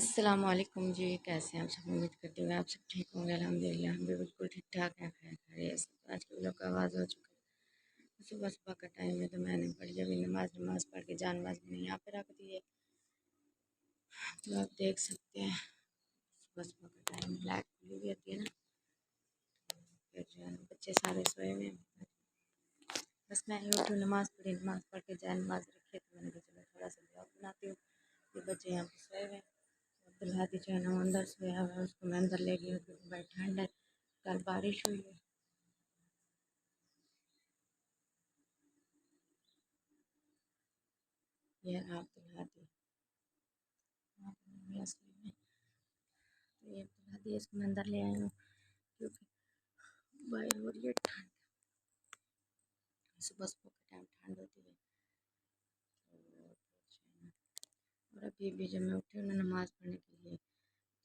अस्सलाम वालेकुम जी। कैसे हैं आप सब? उम्मीद करती हूँ आप सब ठीक होंगे। अल्हम्दुलिल्लाह हम भी बिल्कुल ठीक ठाक हैं, खैर खैरियत से। तो आज के व्लॉग का आगाज़ हो चुका है। सुबह सुबह का टाइम है तो मैंने पढ़ी अभी नमाज पढ़ के जान नमाज मैंने यहाँ पे रख दी है। तो आप देख सकते हैं सुबह सुबह का टाइम, लाइट खुली हुई होती है ना, फिर जो है बच्चे सारे सोए हुए हैं। बस मैं ही उठी, नमाज़ पढ़ी, नमाज़ पढ़ के जान नमाज रखी तो मैंने कहा चलो थोड़ा सा ब्लॉग बनाती हूँ। ये बच्चे यहाँ पे सोए हुए हैं। अब्दुल्हादी जो है ना वो अंदर सोया हुआ है, उसको मैं अंदर ले गई हूँ क्योंकि बड़ी ठंड है, कल बारिश हुई है। ये रहा अब्दुल्हादी, वहाँ पे मम्मी असली में। तो ये अब्दुल्हादी, इसको मैं अंदर ले आई हूँ क्योंकि बाहर हो रही है ठंड, सुबह सुबह के टाइम ठंड होती है। और अभी भी जब मैं उठी हूँ ना नमाज़ पढ़ने के लिए,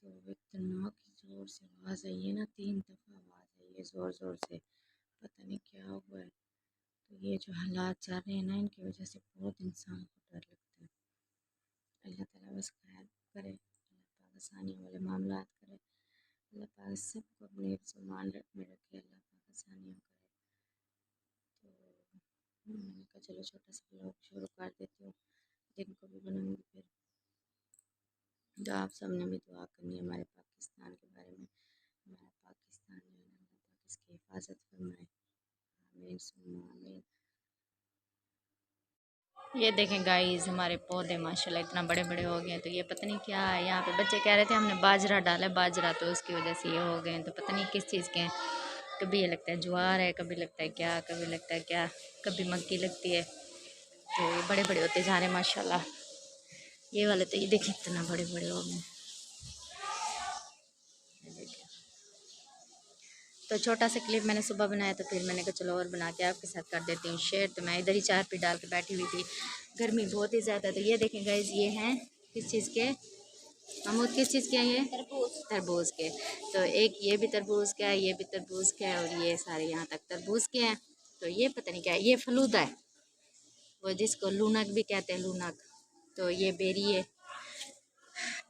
तो इतना की ज़ोर से आवाज़ आई है ना, 3 दफ़ा आवाज़ आई है ज़ोर ज़ोर से, पता नहीं क्या हुआ है। तो ये जो हालात चल रहे हैं ना, इनकी वजह से बहुत इंसान को डर लगता है। अल्लाह ताला बस खैर करे, अल्लाह पाक आसानियों वाले मामलात करे, अल्लाह पाक सबको अपने हिफ्ज़ मान में रखे, अल्लाह पाक आसानियाँ करे। तो मैंने कहा चलो छोटा सा ब्लॉग शुरू कर देती हूँ, दिन को भी बनाऊँगी फिर। तो आप सबने भी दुआ करनी है हमारे पाकिस्तान के बारे में। हमारा पाकिस्तान जो है ना, अल्लाह पाक इसकी हिफाजत फरमाए। आमीन सुम्मा आमीन। ये देखें गाइस, हमारे पौधे माशाल्लाह इतना बड़े बड़े हो गए हैं। तो ये पता नहीं क्या है, यहाँ पे बच्चे कह रहे थे हमने बाजरा डाला है, बाजरा, तो उसकी वजह से ये हो गए हैं। तो पता नहीं किस चीज़ के हैं, कभी ये लगता है ज्वार है, कभी लगता है क्या, कभी लगता है क्या, कभी मक्की लगती है। तो ये बड़े बड़े होते जा रहे हैं माशाल्लाह। ये वाले तो ये देखिए इतना बड़े बड़े हो गए। तो छोटा सा क्लिप मैंने सुबह बनाया, तो फिर मैंने कहा चलो और बना के आपके साथ कर देती हूँ शेयर। तो मैं इधर ही चार पे डाल के बैठी हुई थी, गर्मी बहुत ही ज़्यादा। तो ये देखें गाइस, ये हैं किस चीज़ के, महमूद किस चीज़ के हैं ये? तरबूज। तरबूज के। तो एक ये भी तरबूज का है, ये भी तरबूज का है, और ये सारे यहाँ तक तरबूज के हैं। तो ये पता नहीं क्या है, ये फलूदा है, वो जिसको लूनक भी कहते हैं, लूनक। तो ये बेरी है।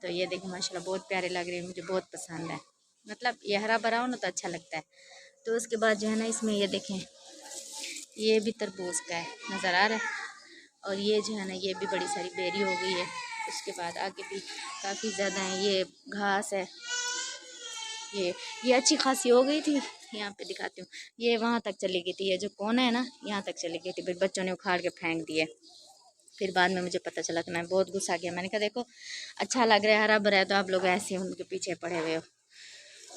तो ये देखिए माशाल्लाह बहुत प्यारे लग रहे हैं, मुझे बहुत पसंद है। मतलब ये हरा भरा हो ना तो अच्छा लगता है। तो उसके बाद जो है ना, इसमें ये देखें, ये भी तरबूज का है, नज़र आ रहा है। और ये जो है ना, ये भी बड़ी सारी बेरी हो गई है। उसके बाद आगे भी काफ़ी ज़्यादा है, ये घास है। ये अच्छी खासी हो गई थी। यहाँ पे दिखाती हूँ, ये वहाँ तक चली गई थी, ये जो कोना है ना यहाँ तक चली गई थी, फिर बच्चों ने उखाड़ के फेंक दिए। फिर बाद में मुझे पता चला तो मैं बहुत गुस्सा किया, मैंने कहा देखो अच्छा लग रहा है, हरा भरा है, तो आप लोग ऐसे उनके पीछे पड़े हुए हो।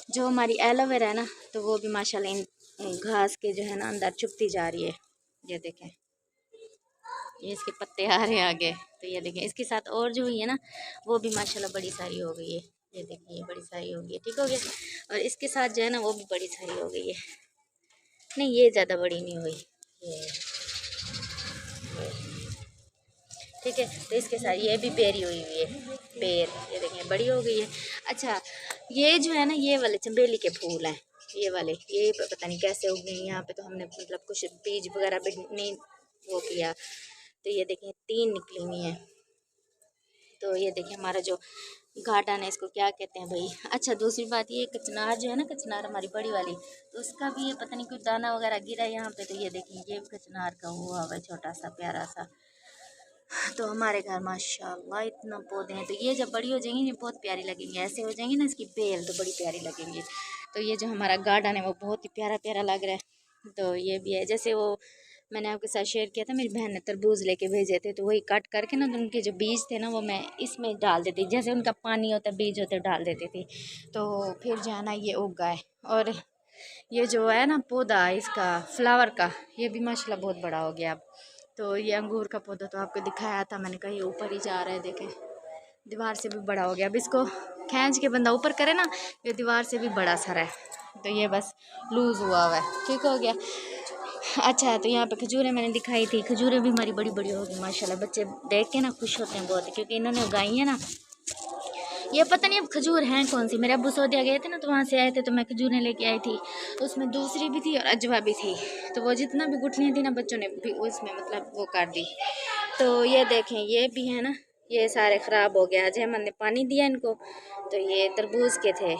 जो हमारी एलोवेरा है ना, तो वो भी माशाल्लाह इन घास के जो है ना अंदर चुपती जा रही है। ये देखें, ये इसके पत्ते आ रहे हैं आगे। तो ये देखें, इसके साथ और जो हुई है ना, वो भी माशाल्लाह बड़ी सारी हो गई है। ये देखिए, ये बड़ी सारी हो गई है, ठीक हो गया। और इसके साथ जो है ना, वो भी बड़ी सारी हो गई है। नहीं, ये ज़्यादा बड़ी नहीं हुई, ये ठीक है। तो इसके साथ ये भी बेरी हुई हुई है, बेर, ये देखें बड़ी हो गई है। अच्छा, ये जो है ना, ये वाले चमेली के फूल हैं, ये वाले, ये पता नहीं कैसे हो गए यहाँ पे। तो हमने मतलब कुछ बीज वगैरह भी नहीं वो किया। तो ये देखें 3 निकली हुई हैं। तो ये देखिए हमारा जो गार्डन है, इसको क्या कहते हैं भाई। अच्छा, दूसरी बात, ये कचनार जो है ना, कचनार हमारी बड़ी वाली, तो उसका भी ये पता नहीं कुछ दाना वगैरह गिरा है यहाँ पे। तो ये देखिए, ये कचनार का हुआ हुआ है छोटा सा प्यारा सा। तो हमारे घर माशाल्लाह इतना पौधे हैं। तो ये जब बड़ी हो जाएंगी, ये बहुत प्यारी लगेंगी, ऐसे हो जाएंगी ना इसकी बेल, तो बड़ी प्यारी लगेंगी। तो ये जो हमारा गार्डन है वो बहुत ही प्यारा प्यारा लग रहा है। तो ये भी है, जैसे वो मैंने आपके साथ शेयर किया था, मेरी बहन ने तरबूज लेके भेजे थे, तो वही कट करके ना, तो उनके जो बीज थे ना, वो मैं इसमें डाल देती, जैसे उनका पानी होता है, बीज होते डाल देती थी। तो फिर जो है ना, ये उग गए। और ये जो है ना पौधा इसका फ्लावर का, ये भी माशाल्लाह बहुत बड़ा हो गया अब। तो ये अंगूर का पौधा तो आपको दिखाया था मैंने, कहा ये ऊपर ही जा रहा है, देखें दीवार से भी बड़ा हो गया। अब इसको खींच के बंदा ऊपर करे ना, ये दीवार से भी बड़ा सारा है। तो ये बस लूज़ हुआ हुआ है, ठीक हो गया। अच्छा, तो यहाँ पे खजूरें मैंने दिखाई थी, खजूरें भी हमारी बड़ी बड़ी होगी माशाल्लाह। बच्चे देख के ना खुश होते हैं बहुत, क्योंकि इन्होंने उगाई है ना। ये पता नहीं अब खजूर हैं कौन सी, मेरे अब्बू सऊदिया गए थे ना, तो वहाँ से आए थे, तो मैं खजूरें लेके आई थी। उसमें दूसरी भी थी और अजवा भी थी। तो वो जितना भी गुठलियाँ थी ना, बच्चों ने भी उसमें मतलब वो कर दी। तो ये देखें, ये भी है ना, ये सारे ख़राब हो गए। अजय अहमद ने पानी दिया इनको, तो ये तरबूज के थे,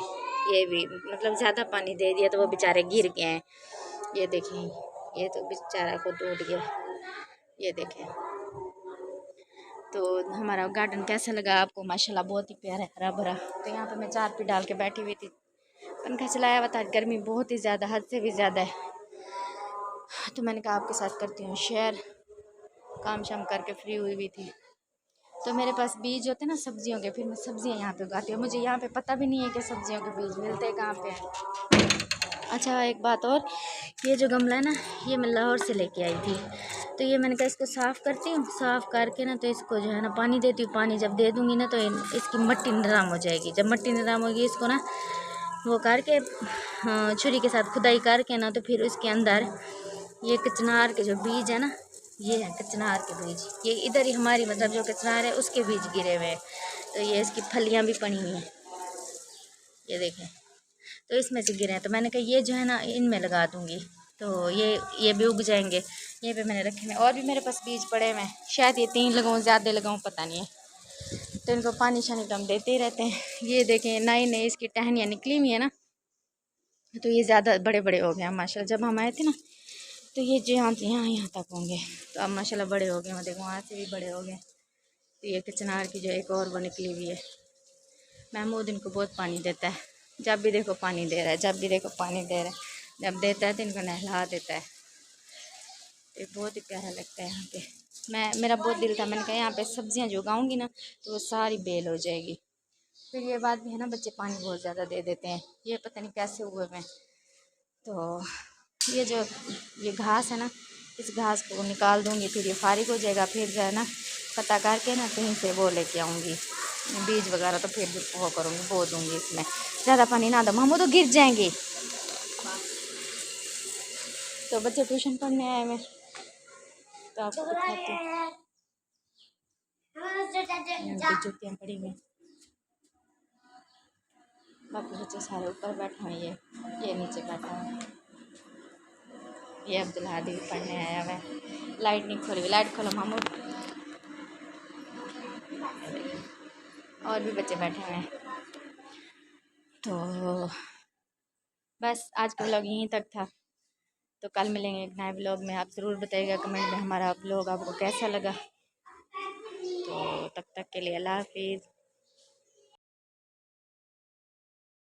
ये भी मतलब ज़्यादा पानी दे दिया तो वो बेचारे गिर गए हैं। ये देखें, ये तो बेचारा को टूट गया। ये देखें। तो हमारा गार्डन कैसा लगा आपको? माशाल्लाह बहुत ही प्यारा है, हरा भरा। तो यहाँ पे मैं चारपाई डाल के बैठी हुई थी, पंखा चलाया हुआ था। गर्मी बहुत ही ज़्यादा, हद से भी ज़्यादा है। तो मैंने कहा आपके साथ करती हूँ शेयर। काम शाम करके फ्री हुई थी, तो मेरे पास बीज होते हैं ना सब्जियों के, फिर मैं सब्जियां यहाँ पे उगाती हूँ। मुझे यहाँ पे पता भी नहीं है कि सब्जियों के बीज मिलते कहाँ पे हैं। अच्छा एक बात और, ये जो गमला है ना, ये मैं लाहौर से लेके आई थी। तो ये मैंने कहा इसको साफ़ करती हूँ, साफ़ करके ना तो इसको जो है ना पानी देती हूँ। पानी जब दे दूँगी ना तो इसकी मिट्टी नरम हो जाएगी। जब मिट्टी नरम होगी इसको ना वो करके छुरी के साथ खुदाई करके ना, तो फिर उसके अंदर ये कचनार के जो बीज है ना, ये है कचनार के बीज। ये इधर ही हमारी मतलब जो कचनार है उसके बीज गिरे हुए हैं। तो ये इसकी फलियाँ भी पड़ी हुई हैं, ये देखें। तो इसमें से गिरे हैं, तो मैंने कहा ये जो है ना इनमें लगा दूँगी, तो ये भी उग जाएंगे। ये पे मैंने रखे हैं। और भी मेरे पास बीज पड़े हुए हैं, शायद ये 3 लगाऊँ, ज़्यादा लगाऊँ पता नहीं है। तो इनको पानी शानी तो हम देते ही रहते हैं। ये देखें नई नई इसकी टहनियाँ निकली हुई है ना, तो ये ज़्यादा बड़े बड़े हो गए हैं माशाल्लाह। जब हम आए थे ना तो ये जो यहाँ तक होंगे, तो अब माशाल्लाह बड़े हो गए। देखो वहाँ से भी बड़े हो गए। तो ये कचनार की जो एक और वो निकली हुई है। महमूद इनको बहुत पानी देता है, जब भी देखो पानी दे रहा है, जब भी देखो पानी दे रहा है। जब देता है तो इनको नहला देता है। ये बहुत ही प्यारा लगता है यहाँ पे। मेरा बहुत दिल था, मैंने कहा यहाँ पे सब्जियाँ जो उगाऊँगी ना तो वो सारी बेल हो जाएगी। फिर ये बात भी है ना, बच्चे पानी बहुत ज़्यादा दे देते हैं। ये पता नहीं कैसे हुए हैं। तो ये जो ये घास है ना, इस घास को निकाल दूँगी, फिर ये फारिग हो जाएगा। फिर जो है ना पता करके ना कहीं से वो लेके आऊँगी बीज वगैरह, तो फिर वो करूँगी, बो दूँगी। इसमें ज़्यादा पानी ना दो मामू, तो गिर जाएंगे। तो बच्चे ट्यूशन पढ़ने आए हैं, तो आपको दिखाती हूँ। जुतियाँ पड़ी हुई, बाकी बच्चे सारे ऊपर बैठे हुए हैं, ये नीचे बैठा है। ये अब्दुल हादी भी पढ़ने आया हुआ है। लाइट नहीं खोली, लाइट खोलो मामू। और भी बच्चे बैठे हुए हैं। तो बस आज का व्लॉग यहीं तक था। तो कल मिलेंगे एक नए व्लॉग में। आप ज़रूर बताइएगा कमेंट में हमारा व्लॉग आपको कैसा लगा। तो तब तक के लिए अल्लाह हाफिज़।